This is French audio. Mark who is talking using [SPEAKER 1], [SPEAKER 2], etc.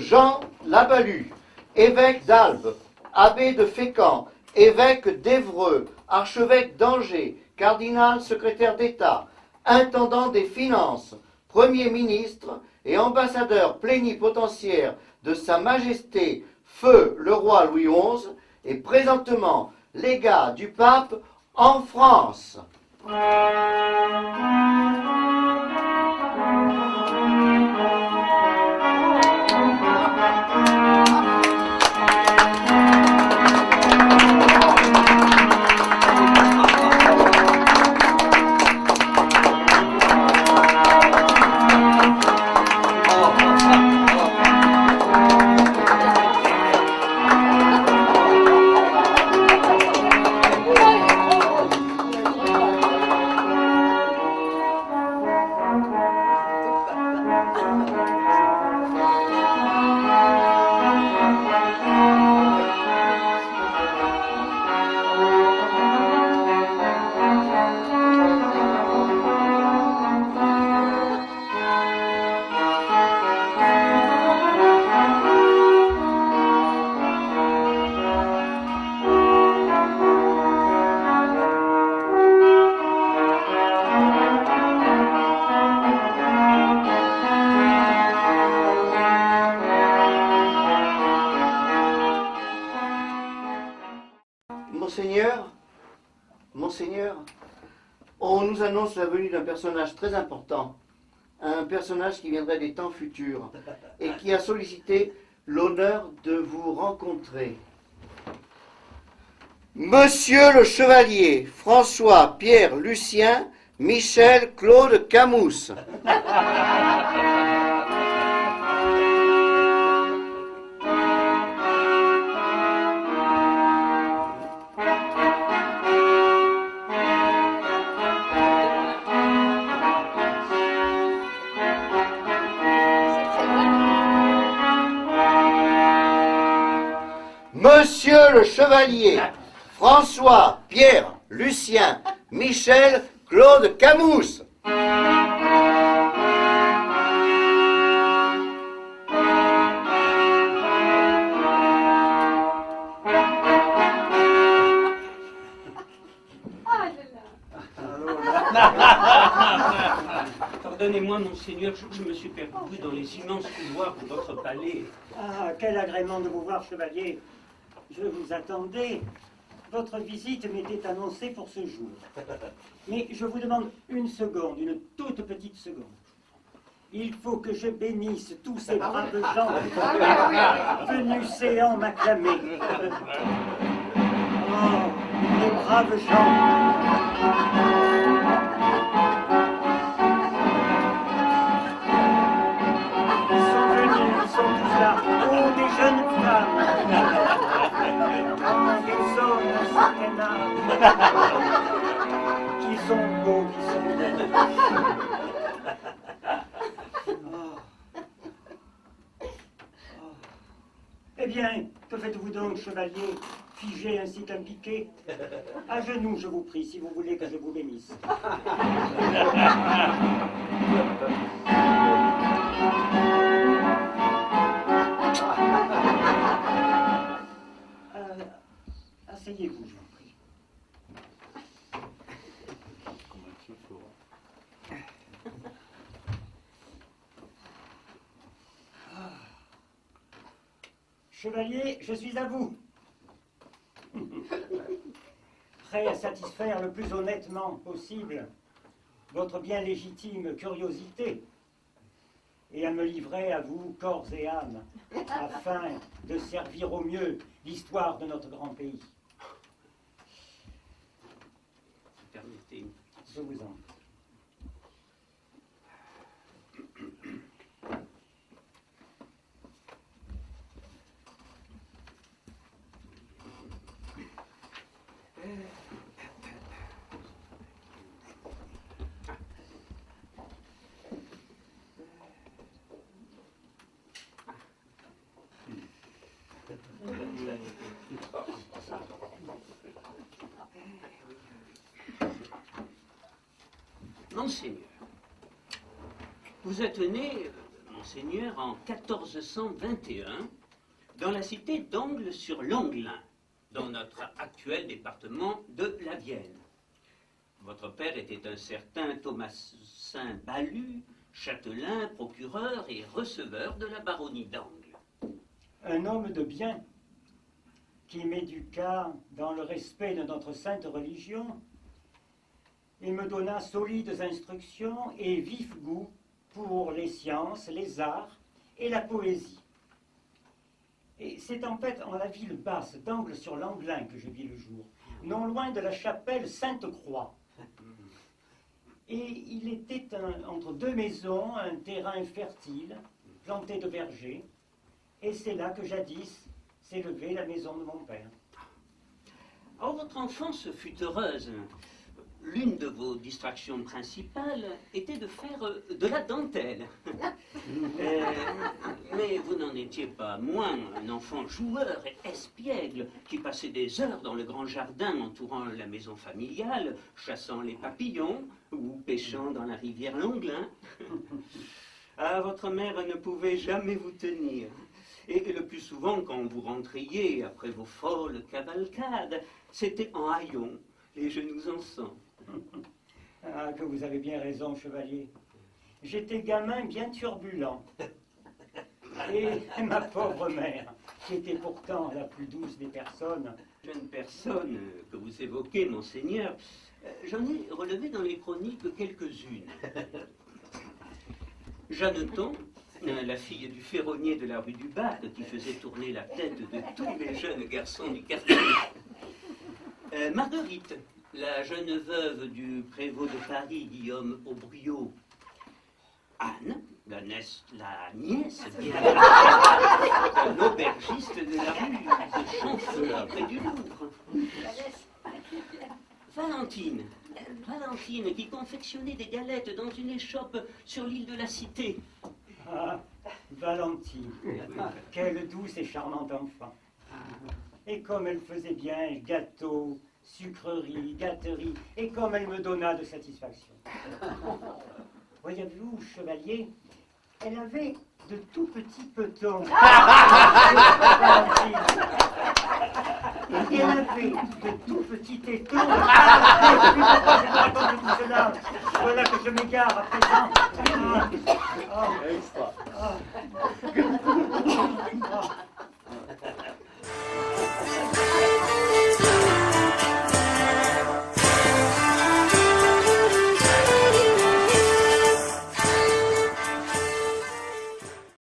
[SPEAKER 1] Jean Labalue, évêque d'Albe, abbé de Fécamp, évêque d'Évreux, archevêque d'Angers, cardinal secrétaire d'État, intendant des finances, Premier ministre et ambassadeur plénipotentiaire de Sa Majesté Feu le roi Louis XI, et présentement légat du pape en France. Monseigneur, on nous annonce la venue d'un personnage très important, un personnage qui viendrait des temps futurs et qui a sollicité l'honneur de vous rencontrer. Monsieur le Chevalier François Pierre Lucien Michel Claude Camus. Monsieur le Chevalier François Pierre Lucien Michel Claude Camus.
[SPEAKER 2] Pardonnez-moi, monseigneur, je me suis perdu dans les immenses couloirs de votre palais.
[SPEAKER 3] Ah, quel agrément de vous voir, chevalier. Je vous attendais. Votre visite m'était annoncée pour ce jour. Mais je vous demande une seconde, une toute petite seconde. Il faut que je bénisse tous ces braves gens venus séants m'acclamer. Oh, les braves gens. Ils sont venus, ils sont tous là. Oh, des jeunes femmes. Oh, des hommes d'un certain âge. Qui sont beaux, qui sont beaux. Eh bien, que faites-vous donc, chevalier, figé ainsi qu'un piquet? À genoux, je vous prie, si vous voulez que je vous bénisse. Asseyez-vous, je vous prie. Chevalier, je suis à vous. Prêt à satisfaire le plus honnêtement possible votre bien légitime curiosité et à me livrer à vous corps et âme afin de servir au mieux l'histoire de notre grand pays.
[SPEAKER 2] Permettez.
[SPEAKER 3] Je vous en prie.
[SPEAKER 2] Monseigneur, vous êtes né, monseigneur, en 1421, dans la cité d'Angles-sur-Langlin, dans notre actuel département de la Vienne. Votre père était un certain Thomasin Balu, châtelain, procureur et receveur de la baronnie d'Angles.
[SPEAKER 3] Un homme de bien qui m'éduqua dans le respect de notre sainte religion et me donna solides instructions et vif goût pour les sciences, les arts et la poésie. Et c'est en fait en la ville basse d'Angles-sur-Langlin que je vis le jour, non loin de la chapelle Sainte-Croix. Et il était entre deux maisons, un terrain fertile, planté de vergers, et c'est là que jadis s'élevait la maison de mon père.
[SPEAKER 2] Or, votre enfance fut heureuse. L'une de vos distractions principales était de faire de la dentelle. Mais vous n'en étiez pas moins un enfant joueur et espiègle qui passait des heures dans le grand jardin entourant la maison familiale, chassant les papillons ou pêchant dans la rivière Langlin. Ah, votre mère ne pouvait jamais vous tenir. Et le plus souvent, quand vous rentriez après vos folles cavalcades, c'était en haillons, les genoux en sang.
[SPEAKER 3] Ah, que vous avez bien raison, chevalier. J'étais gamin bien turbulent. Et ma pauvre mère, qui était pourtant la plus douce des personnes.
[SPEAKER 2] Jeune personne que vous évoquez, monseigneur, j'en ai relevé dans les chroniques quelques-unes. Jeanneton, la fille du ferronnier de la rue du Bac, qui faisait tourner la tête de tous les jeunes garçons du quartier. Marguerite, la jeune veuve du prévôt de Paris, Guillaume Aubriot. Anne, la nièce bien d'un aubergiste de la rue de Champfleury, près du Louvre. Valentine, qui confectionnait des galettes dans une échoppe sur l'île de la Cité.
[SPEAKER 3] Ah, Valentine, quelle douce et charmante enfant. Et comme elle faisait bien gâteaux, sucreries, gâteries, et comme elle me donna de satisfaction. Voyez-vous, chevalier, elle avait de tout petits petons. Valentine. Et elle avait de tout petits tétons. Pourquoi je vous raconte tout cela? Voilà que je m'égare à présent.
[SPEAKER 1] Extra.
[SPEAKER 3] Ah.